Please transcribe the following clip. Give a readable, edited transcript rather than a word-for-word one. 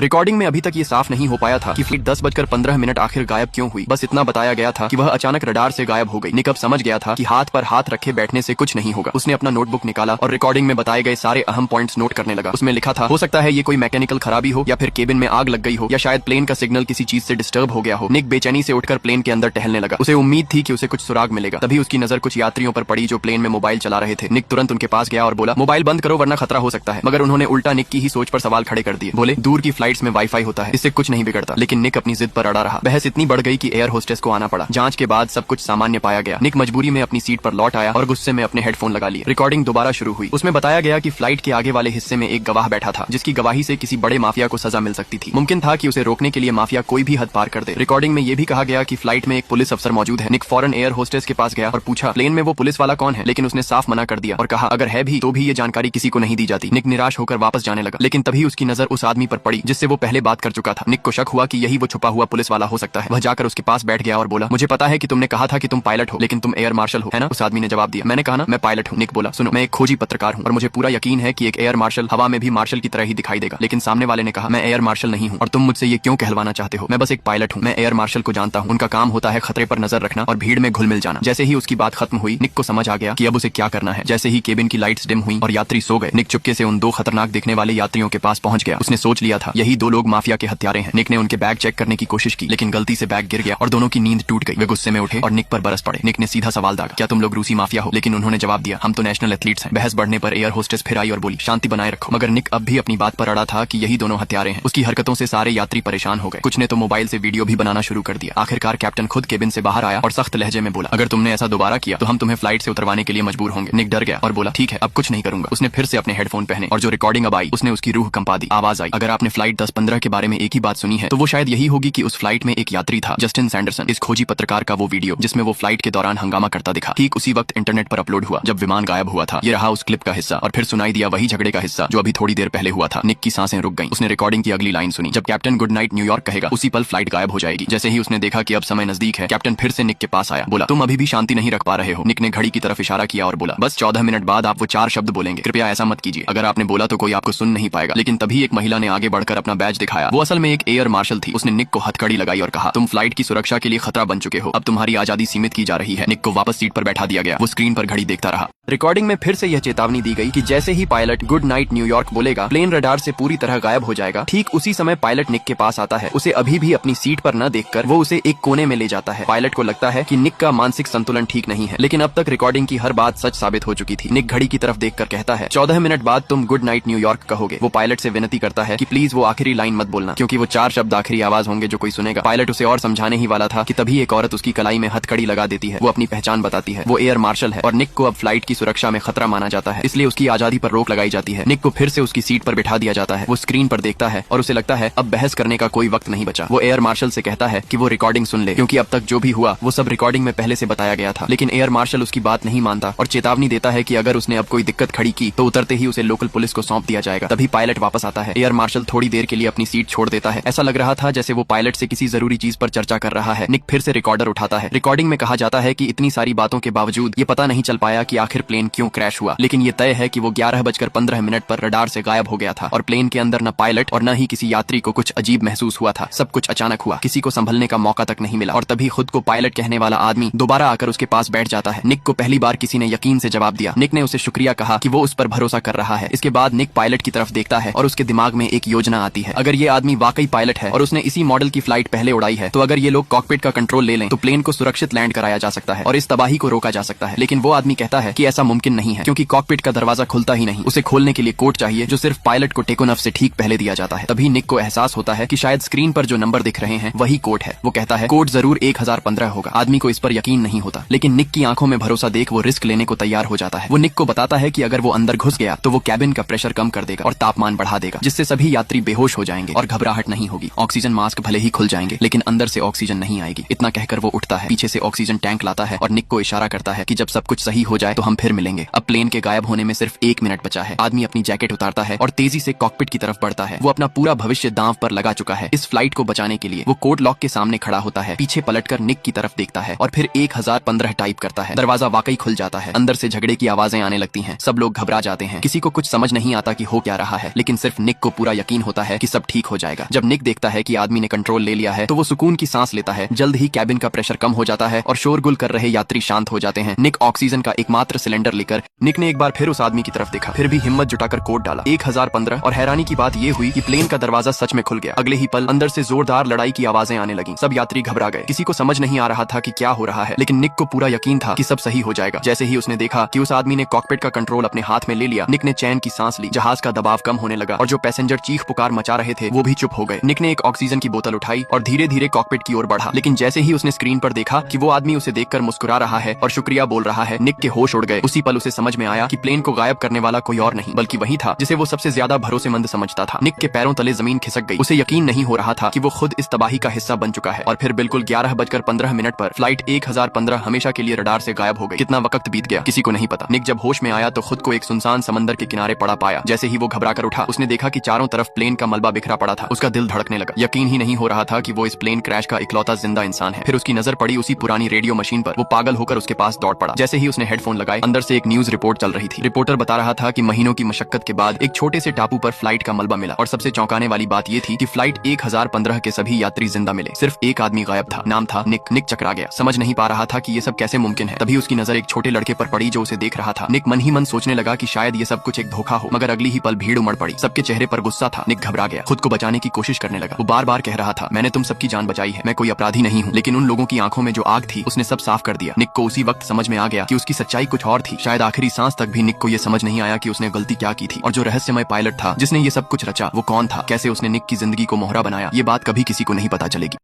Recording में अभी तक ये साफ नहीं हो पाया था कि फ्लाइट 10:15 आखिर गायब क्यों हुई। बस इतना बताया गया था कि वह अचानक रडार से गायब हो गई। निक अब समझ गया था कि हाथ पर हाथ रखे बैठने से कुछ नहीं होगा। उसने अपना नोटबुक निकाला और रिकॉर्डिंग में बताए गए सारे अहम पॉइंट्स नोट करने लगा। उसमें लिखा था, हो सकता है ये कोई मैकेनिकल खराबी हो, या फिर केबिन में आग लग गई हो, या शायद प्लेन का सिग्नल किसी चीज से डिस्टर्ब हो गया हो। निक बेचैनी से उठकर प्लेन के अंदर टहलने लगा। उसे उम्मीद थी कि उसे कुछ सुराग मिलेगा। तभी उसकी नजर कुछ यात्रियों पर पड़ी जो प्लेन में मोबाइल चला रहे थे। निक तुरंत उनके पास गया और बोला, मोबाइल बंद करो वरना खतरा हो सकता है। मगर उन्होंने उल्टा निक की ही सोच पर सवाल खड़े कर दिए। बोले, दूर की फ्लाइट्स में वाईफाई होता है, इससे कुछ नहीं बिगड़ता। लेकिन निक अपनी जिद पर अड़ा रहा। बहस इतनी बढ़ गई कि एयर होस्टेस को आना पड़ा। जांच के बाद सब कुछ सामान्य पाया गया। निक मजबूरी में अपनी सीट पर लौट आया और गुस्से में अपने हेडफोन लगा लिए। रिकॉर्डिंग दोबारा शुरू हुई। उसमें बताया गया कि फ्लाइट के आगे वाले हिस्से में एक गवाह बैठा था, जिसकी गवाही से किसी बड़े माफिया को सजा मिल सकती थी। मुमकिन था कि उसे रोकने के लिए माफिया कोई भी हद पार कर दे। रिकॉर्डिंग में यह भी कहा गया कि फ्लाइट में एक पुलिस अफसर मौजूद है। निक फौरन एयर होस्टेस के पास गया और पूछा, प्लेन में वो पुलिस वाला कौन है? लेकिन उसने साफ मना कर दिया और कहा, अगर है भी तो भी ये जानकारी किसी को नहीं दी जाती। निक निराश होकर वापस जाने लगा। लेकिन तभी उसकी नजर उस आदमी पर पड़ी जिससे वो पहले बात कर चुका था। निक को शक हुआ कि यही वो छुपा हुआ पुलिस वाला हो सकता है। वह जाकर उसके पास बैठ गया और बोला, मुझे पता है कि तुमने कहा था कि तुम पायलट हो, लेकिन तुम एयर मार्शल हो, है ना? उस आदमी ने जवाब दिया, मैंने कहा ना मैं पायलट हूँ। निक बोला, सुनो, मैं एक खोजी पत्रकार हूँ और मुझे पूरा यकीन है कि एक एयर मार्शल हवा में भी मार्शल की तरह ही दिखाई देगा। लेकिन सामने वाले ने कहा, मैं एयर मार्शल नहीं हूँ और तुम मुझसे ये क्यों कहलवाना चाहते हो? मैं बस एक पायलट हूँ। मैं एयर मार्शल को जानता हूँ। उनका काम होता है खतरे पर नजर रखना और भीड़ में घुल मिल जाना। जैसे ही उसकी बात खत्म हुई, निक को समझ आ गया कि अब उसे क्या करना है। जैसे ही केबिन की लाइट्स डिम हुई और यात्री सो गए, निक चुपके से उन दो खतरनाक दिखने वाले यात्रियों के पास पहुंच गया। उसने सोच लिया था यही दो लोग माफिया के हत्यारे हैं। निक ने उनके बैग चेक करने की कोशिश की, लेकिन गलती से बैग गिर गया और दोनों की नींद टूट गई। वे गुस्से में उठे और निक पर बरस पड़े। निक ने सीधा सवाल दागा, क्या तुम लोग रूसी माफिया हो? लेकिन उन्होंने जवाब दिया, हम तो नेशनल एथलीट्स हैं। बहस बढ़ने पर एयर होस्टेस फिर आई और बोली, शांति बनाए रखो। मगर निक अब भी अपनी बात पर अड़ा था कि यही दोनों हत्यारे हैं। उसकी हरकतों से सारे यात्री परेशान हो गए। कुछ ने तो मोबाइल से वीडियो भी बनाना शुरू कर दिया। आखिरकार कैप्टन खुद केबिन से बाहर आया और सख्त लहजे में बोला, अगर तुमने ऐसा दोबारा किया तो हम तुम्हें फ्लाइट से उतरवाने के लिए मजबूर होंगे। निक डर गया और बोला, ठीक है, अब कुछ नहीं करूंगा। उसने फिर से अपने हेडफोन पहने और जो रिकॉर्डिंग अब आई उसने उसकी रूह कंपा दी। आवाज आई, अगर आपने फ्लाइट 10:15 के बारे में एक ही बात सुनी है तो वो शायद यही होगी कि उस फ्लाइट में एक यात्री था, जस्टिन सैंडरसन। इस खोजी पत्रकार का वो वीडियो जिसमें वो फ्लाइट के दौरान हंगामा करता दिखा, ठीक उसी वक्त इंटरनेट पर अपलोड हुआ जब विमान गायब हुआ था। ये रहा उस क्लिप का हिस्सा। और फिर सुनाई दिया वही झगड़े का हिस्सा जो अभी थोड़ी देर पहले हुआ था। निक की सांसें रुक गईं। उसने रिकॉर्डिंग की अगली लाइन सुनी, जब कैप्टन गुड नाइट न्यूयॉर्क कहेगा उसी पल फ्लाइट गायब हो जाएगी। जैसे ही उसने देखा कि अब समय नजदीक है, कैप्टन फिर से निक के पास आया। बोला, तुम अभी भी शांति नहीं रख पा रहे हो। निक ने घड़ी की तरफ इशारा किया और बोला, बस 14 मिनट बाद आप वो 4 शब्द बोलेंगे। कृपया ऐसा मत कीजिए। अगर आपने बोला तो कोई आपको सुन नहीं पाएगा। लेकिन तभी एक महिला ने आगे बढ़कर अपना बैज दिखाया। वो असल में एक एयर मार्शल थी। उसने निक को हथकड़ी लगाई और कहा, तुम फ्लाइट की सुरक्षा के लिए खतरा बन चुके हो। अब तुम्हारी आजादी सीमित की जा रही है। निक को वापस सीट पर बैठा दिया गया। वो स्क्रीन पर घड़ी देखता रहा। रिकॉर्डिंग में फिर से यह चेतावनी दी गई कि जैसे ही पायलट गुड नाइट न्यूयॉर्क बोलेगा, प्लेन रडार से पूरी तरह गायब हो जाएगा। ठीक उसी समय पायलट निक के पास आता है। उसे अभी भी अपनी सीट पर न देखकर वो उसे एक कोने में ले जाता है। पायलट को लगता है कि निक का मानसिक संतुलन ठीक नहीं है, लेकिन अब तक रिकॉर्डिंग की हर बात सच साबित हो चुकी थी। निक घड़ी की तरफ देखकर कहता है, 14 मिनट बाद तुम गुड नाइट न्यूयॉर्क कहोगे। वो पायलट से विनती करता है कि प्लीज वो आखिरी लाइन मत बोलना, क्योंकि वो 4 शब्द आखिरी आवाज होंगे जो कोई सुनेगा। पायलट उसे और समझाने ही वाला था कि तभी एक औरत उसकी कलाई में हथकड़ी लगा देती है। वो अपनी पहचान बताती है। वो एयर मार्शल है और निक को अब फ्लाइट की सुरक्षा में खतरा माना जाता है, इसलिए उसकी आजादी पर रोक लगाई जाती है। निक को फिर से उसकी सीट पर बिठा दिया जाता है। वो स्क्रीन पर देखता है और उसे लगता है अब बहस करने का कोई वक्त नहीं बचा। वो एयर मार्शल से कहता है कि वो रिकॉर्डिंग सुन ले, क्योंकि अब तक जो भी हुआ वो सब रिकॉर्डिंग में पहले से बताया गया था। लेकिन एयर मार्शल उसकी बात नहीं मानता और चेतावनी देता है कि अगर उसने अब कोई दिक्कत खड़ी की तो उतरते ही उसे लोकल पुलिस को सौंप दिया जाएगा। तभी पायलट वापस आता है। एयर मार्शल थोड़ी देर के लिए अपनी सीट छोड़ देता है। ऐसा लग रहा था जैसे वो पायलट से किसी जरूरी चीज पर चर्चा कर रहा है। निक फिर से रिकॉर्डर उठाता है। रिकॉर्डिंग में कहा जाता है कि इतनी सारी बातों के बावजूद ये पता नहीं चल पाया कि आखिर प्लेन क्यों क्रैश हुआ, लेकिन ये तय है कि वो 11:15 पर रडार से गायब हो गया था और प्लेन के अंदर न पायलट और न ही किसी यात्री को कुछ अजीब महसूस हुआ था। सब कुछ अचानक हुआ, किसी को संभलने का मौका तक नहीं मिला और तभी खुद को पायलट कहने वाला आदमी दोबारा आकर उसके पास बैठ जाता है। निक को पहली बार किसी ने यकीन से जवाब दिया। निक ने उसे शुक्रिया कहा कि वो उस पर भरोसा कर रहा है। इसके बाद निक पायलट की तरफ देखता है और उसके दिमाग में एक योजना आती है। अगर ये आदमी वाकई पायलट है और उसने इसी मॉडल की फ्लाइट पहले उड़ाई है, तो अगर ये लोग कॉकपिट का कंट्रोल ले लें तो प्लेन को सुरक्षित लैंड कराया जा सकता है और इस तबाही को रोका जा सकता है। लेकिन वो आदमी कहता है कि ऐसा मुमकिन नहीं है, क्योंकि कॉकपिट का दरवाजा खुलता ही नहीं। उसे खोलने के लिए कोड चाहिए जो सिर्फ पायलट को टेकोनफ से ठीक पहले दिया जाता है। तभी निक को एहसास होता है कि शायद स्क्रीन पर जो नंबर दिख रहे हैं वही कोड है। वो कहता है कोड जरूर 1015 होगा। आदमी को इस पर यकीन नहीं होता, लेकिन निक की आंखों में भरोसा देख वो रिस्क लेने को तैयार हो जाता है। वो निक को बताता है कि अगर वो अंदर घुस गया तो वो कैबिन का प्रेशर कम कर देगा और तापमान बढ़ा देगा, जिससे सभी यात्री बेहोश हो जाएंगे और घबराहट नहीं होगी। ऑक्सीजन मास्क भले ही खुल जाएंगे, लेकिन अंदर से ऑक्सीजन नहीं आएगी। इतना कहकर वो उठता है, पीछे से ऑक्सीजन टैंक लाता है और निक को इशारा करता है कि जब सब कुछ सही हो जाए तो हम फिर मिलेंगे। अब प्लेन के गायब होने में सिर्फ 1 मिनट बचा है। आदमी अपनी जैकेट उतारता है और तेजी से कॉकपिट की तरफ बढ़ता है। वो अपना पूरा भविष्य दांव पर लगा चुका है इस फ्लाइट को बचाने के लिए। वो कोड लॉक के सामने खड़ा होता है, पीछे पलटकर निक की तरफ देखता है और फिर 1015 टाइप करता है। दरवाजा वाकई खुल जाता है। अंदर से झगड़े की आवाजें आने लगती हैं। सब लोग घबरा जाते हैं। किसी को कुछ समझ नहीं आता कि हो क्या रहा है, लेकिन सिर्फ निक को पूरा यकीन होता है है कि सब ठीक हो जाएगा। जब निक देखता है कि आदमी ने कंट्रोल ले लिया है तो वो सुकून की सांस लेता है। जल्द ही कैबिन का प्रेशर कम हो जाता है और शोरगुल कर रहे यात्री शांत हो जाते हैं। निक ऑक्सीजन का एकमात्र सिलेंडर लेकर निक ने एक बार फिर उस आदमी की तरफ देखा, फिर भी हिम्मत जुटाकर कोड डाला 1015। और हैरानी की बात यह हुई कि प्लेन का दरवाजा सच में खुल गया। अगले ही पल अंदर से जोरदार लड़ाई की आवाजें आने लगी। सब यात्री घबरा गए, किसी को समझ नहीं आ रहा था कि क्या हो रहा है, लेकिन निक को पूरा यकीन था कि सब सही हो जाएगा। जैसे ही उसने देखा कि उस आदमी ने कॉकपिट का कंट्रोल अपने हाथ में ले लिया, निक ने चैन की सांस ली। जहाज का दबाव कम होने लगा और जो पैसेंजर चीख पुकार मचा रहे थे वो भी चुप हो गए। निक ने एक ऑक्सीजन की बोतल उठाई और धीरे धीरे कॉकपिट की ओर बढ़ा, लेकिन जैसे ही उसने स्क्रीन पर देखा कि वो आदमी उसे देखकर मुस्कुरा रहा है और शुक्रिया बोल रहा है, निक के होश उड़ गए। उसी पल उसे समझ में आया कि प्लेन को गायब करने वाला कोई और नहीं बल्कि वही था जिसे वो सबसे ज्यादा भरोसेमंद समझता था। निक के पैरों तले जमीन खिसक गई। उसे यकीन नहीं हो रहा था कि वो खुद इस तबाही का हिस्सा बन चुका है। और फिर बिल्कुल 11:15 पर फ्लाइट 1015 हमेशा के लिए रडार से गायब हो गई। कितना वक्त बीत गया किसी को नहीं पता। निक जब होश में आया तो खुद को एक सुनसान समंदर के किनारे पड़ा पाया। जैसे ही वो घबरा कर उठा, उसने देखा कि चारों तरफ प्लेन का मलबा बिखरा पड़ा था। उसका दिल धड़कने लगा। यकीन ही नहीं हो रहा था कि वो इस प्लेन क्रैश का इकलौता जिंदा इंसान है। फिर उसकी नजर पड़ी उसी पुरानी रेडियो मशीन पर। वो पागल होकर उसके पास दौड़ पड़ा। जैसे ही उसने हेडफोन लगाए, अंदर से एक न्यूज रिपोर्ट चल रही थी। रिपोर्टर बता रहा था कि महीनों की मशक्कत के बाद एक छोटे से टापू पर फ्लाइट का मलबा मिला और सबसे चौंकाने वाली बात यह थी कि फ्लाइट 1015 के सभी यात्री जिंदा मिले। सिर्फ एक आदमी गायब था। नाम था निक। निक चकरा गया, समझ नहीं पा रहा था कि ये सब कैसे मुमकिन है। तभी उसकी नजर एक छोटे लड़के पर पड़ी जो उसे देख रहा था। निक मन ही मन सोचने लगा कि शायद ये सब कुछ एक धोखा हो, मगर अगली ही पल भीड़ उमड़ पड़ी। सबके चेहरे पर गुस्सा था। निक घबरा गया, खुद को बचाने की कोशिश करने लगा। वो बार बार कह रहा था, मैंने तुम सबकी जान बचाई है, मैं कोई अपराधी नहीं हूँ। लेकिन उन लोगों की आंखों में जो आग थी उसने सब साफ कर दिया। निक को उसी वक्त समझ में आ गया कि उसकी सच्चाई कुछ और थी। शायद आखिरी सांस तक भी निक को ये समझ नहीं आया कि उसने गलती क्या की थी। और जो रहस्यमय पायलट था जिसने ये सब कुछ रचा, वो कौन था, कैसे उसने निक की जिंदगी को मोहरा बनाया, ये बात कभी किसी को नहीं पता चलेगी।